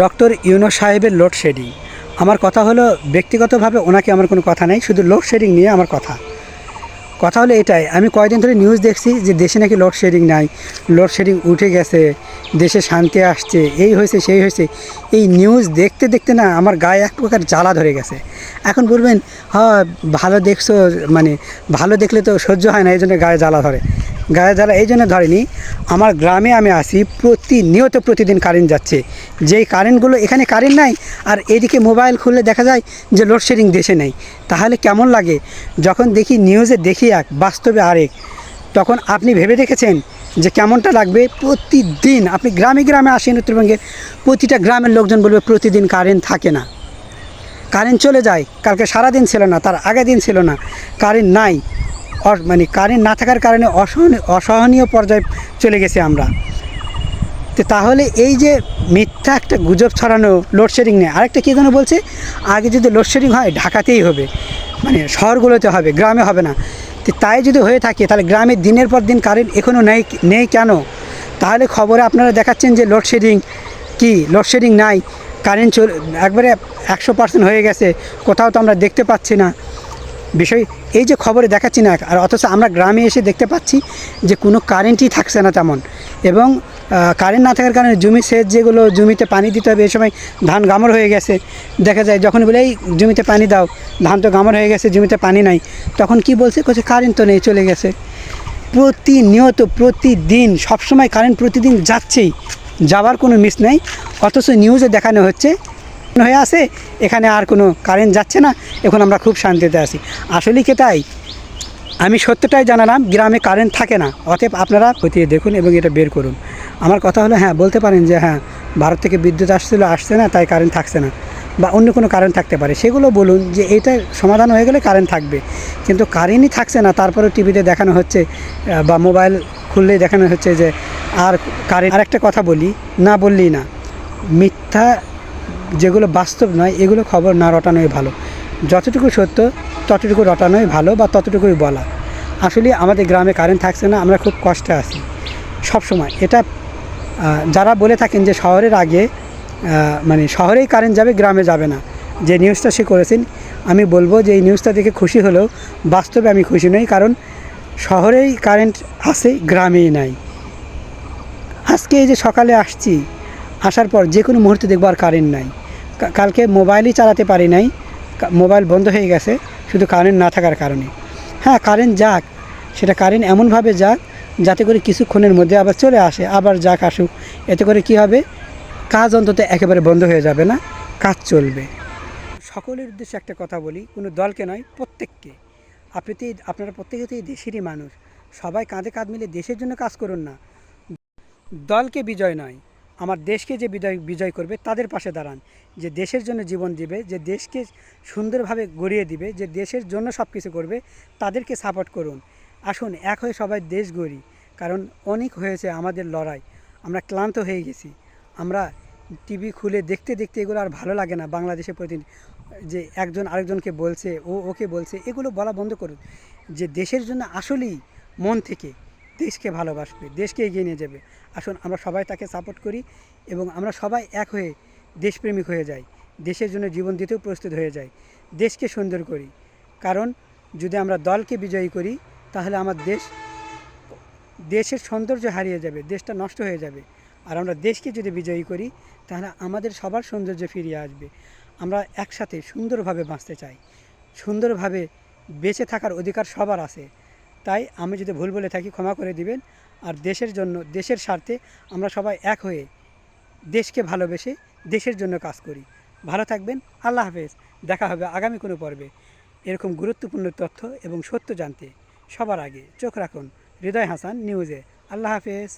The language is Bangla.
ডক্টর ইউনূস সাহেবের লোডশেডিং। আমার কথা হলো, ব্যক্তিগতভাবে ওনাকে আমার কোনো কথা নেই, শুধু লোডশেডিং নিয়ে আমার কথা হলো এটাই। আমি কয়েকদিন ধরে নিউজ দেখছি যে দেশে নাকি লোডশেডিং নাই, লোডশেডিং উঠে গেছে, দেশে শান্তি আসছে, এই হয়েছে সেই হয়েছে। এই নিউজ দেখতে দেখতে না আমার গায়ে এক প্রকার জ্বালা ধরে গেছে। এখন বলবেন হ্যাঁ ভালো দেখছো, মানে ভালো দেখলে তো সহ্য হয় না, এই জন্য গায়ে জ্বালা ধরে। গায়ে জ্বালা এই জন্য ধরেনি, আমার গ্রামে আমি আসি, প্রতিনিয়ত প্রতিদিন কারেন্ট যাচ্ছে। যেই কারেন্টগুলো এখানে কারেন্ট নাই, আর এদিকে মোবাইল খুললে দেখা যায় যে লোডশেডিং দেশে নেই। তাহলে কেমন লাগে যখন দেখি, নিউজে দেখি এক, বাস্তবে আরেক। তখন আপনি ভেবে দেখেছেন যে কেমনটা লাগবে? প্রতিদিন আপনি গ্রামে গ্রামে আসেন, উত্তরবঙ্গের প্রতিটা গ্রামের লোকজন বলবে প্রতিদিন কারেন্ট থাকে না, কারেন্ট চলে যায়। কালকে সারাদিন ছিল না, তার আগের দিন ছিল না, কারেন্ট নাই। মানে কারেন্ট না থাকার কারণে অসহনীয় পর্যায়ে চলে গেছে আমরা। তো তাহলে এই যে মিথ্যা একটা গুজব ছড়ানো লোডশেডিং নেই, আরেকটা কী যেন বলছে, আগে যদি লোডশেডিং হয় ঢাকাতেই হবে, মানে শহরগুলোতে হবে, গ্রামে হবে না। তো তাই যদি হয়ে থাকে, তাহলে গ্রামে দিনের পর দিন কারেন্ট এখনও নেই কেন? তাহলে খবরে আপনারা দেখাচ্ছেন যে লোডশেডিং, কি লোডশেডিং নাই, কারেন্ট একবারে 100% হয়ে গেছে, কোথাও তো আমরা দেখতে পাচ্ছি না। বিষয় এই যে খবরে দেখাচ্ছি না, আর অথচ আমরা গ্রামে এসে দেখতে পাচ্ছি যে কোনো কারেন্টই থাকছে না তেমন। এবং কারেন্ট না থাকার কারণে জমি সেচ, যেগুলো জমিতে পানি দিতে হবে, এই সময় ধান গামর হয়ে গেছে। দেখা যায় যখন বলে এই জমিতে পানি দাও, ধান তো গামর হয়ে গেছে, জমিতে পানি নাই, তখন কি বলছে, কারেন্ট তো নেই, চলে গেছে। প্রতিনিয়ত প্রতিদিন সবসময় কারেন্ট প্রতিদিন যাচ্ছেই, যাওয়ার কোনো মিস নেই। অথচ নিউজে দেখানো হচ্ছে হয়ে আছে এখানে আর কোনো কারেন্ট যাচ্ছে না, এখন আমরা খুব শান্তিতে আছি। আসলে কি তাই? আমি সত্যটাই জানালাম, গ্রামে কারেন্ট থাকে না। অতএব আপনারা খতিয়ে দেখুন এবং এটা বের করুন। আমার কথা হলো, হ্যাঁ বলতে পারেন যে হ্যাঁ ভারত থেকে বিদ্যুৎ আসছে না, তাই কারেন্ট থাকছে না, বা অন্য কোনো কারেন্ট থাকতে পারে, সেগুলো বলুন যে এটা সমাধান হয়ে গেলে কারেন্ট থাকবে। কিন্তু কারেন্টই থাকছে না, তারপরেও টিভিতে দেখানো হচ্ছে বা মোবাইল খুললেই দেখানো হচ্ছে যে আর কারেন্ট। আরেকটা কথা বলি, না বললেই না, মিথ্যা যেগুলো বাস্তব নয়, এগুলো খবর না রটানোই ভালো। যতটুকু সত্য ততটুকু রটানোই ভালো, বা ততটুকুই বলা। আসলে আমাদের গ্রামে কারেন্ট থাকছে না, আমরা খুব কষ্টে আছি সব সময়। এটা যারা বলে থাকেন যে শহরের আগে, মানে শহরেই কারেন্ট যাবে, গ্রামে যাবে না, যে নিউজটা সে করেছেন, আমি বলবো যে এই নিউজটা দেখে খুশি হলেও বাস্তবে আমি খুশি নই। কারণ শহরেই কারেন্ট আছে, গ্রামেই নাই। আজকে এই যে সকালে আসছি, আসার পর যে কোনো মুহূর্তে দেখবো আর কারেন্ট নাই। কালকে মোবাইলই চালাতে পারি নাই, মোবাইল বন্ধ হয়ে গেছে শুধু কারেন্ট না থাকার কারণে। হ্যাঁ কারেন্ট যাক, সেটা কারেন্ট এমনভাবে যাক যাতে করে কিছুক্ষণের মধ্যে আবার চলে আসে, আবার যাক আসুক। এতে করে কি হবে, কাজ অন্তত একেবারে বন্ধ হয়ে যাবে না, কাজ চলবে। সকলের উদ্দেশ্যে একটা কথা বলি, কোনো দলকে নয়, প্রত্যেককে। আপনারা প্রত্যেকে তো এই দেশেরই মানুষ, সবাই কাঁধে কাঁধ মিলে দেশের জন্য কাজ করুন না। দলকে বিজয় নয়, আমার দেশকে যে বিজয় করবে তাদের পাশে দাঁড়ান। যে দেশের জন্য জীবন দিবে, যে দেশকে সুন্দরভাবে গড়িয়ে দিবে, যে দেশের জন্য সব কিছু করবে, তাদেরকে সাপোর্ট করুন। আসুন এক হয়ে সবাই দেশ গড়ি। কারণ অনেক হয়েছে আমাদের লড়াই, আমরা ক্লান্ত হয়ে গেছি। আমরা টিভি খুলে দেখতে দেখতে এগুলো আর ভালো লাগে না। বাংলাদেশের প্রতি যে একজন আরেকজনকে বলছে, ওকে বলছে, এগুলো বলা বন্ধ করুন। যে দেশের জন্য আসলেই মন থেকে দেশকে ভালোবাসবে, দেশকে এগিয়ে নিয়ে যাবে, আসুন আমরা সবাই তাকে সাপোর্ট করি এবং আমরা সবাই এক হয়ে দেশপ্রেমিক হয়ে যাই, দেশের জন্য জীবন দিতেও প্রস্তুত হয়ে যাই, দেশকে সুন্দর করি। কারণ যদি আমরা দলকে বিজয়ী করি, তাহলে আমার দেশের সৌন্দর্য হারিয়ে যাবে, দেশটা নষ্ট হয়ে যাবে। আর আমরা দেশকে যদি বিজয়ী করি, তাহলে আমাদের সবার সৌন্দর্য ফিরিয়ে আসবে। আমরা একসাথে সুন্দরভাবে বাঁচতে চাই, সুন্দরভাবে বেঁচে থাকার অধিকার সবার আছে। তাই আমি যদি ভুল বলে থাকি ক্ষমা করে দিবেন। আর দেশের জন্য, দেশের স্বার্থে আমরা সবাই এক হয়ে দেশকে ভালোবেসে দেশের জন্য কাজ করি। ভালো থাকবেন, আল্লাহ হাফেজ। দেখা হবে আগামী কোনো পর্বে। এরকম গুরুত্বপূর্ণ তথ্য এবং সত্য জানতে সবার আগে চোখ রাখুন হৃদয় হাসান নিউজে। আল্লাহ হাফেজ।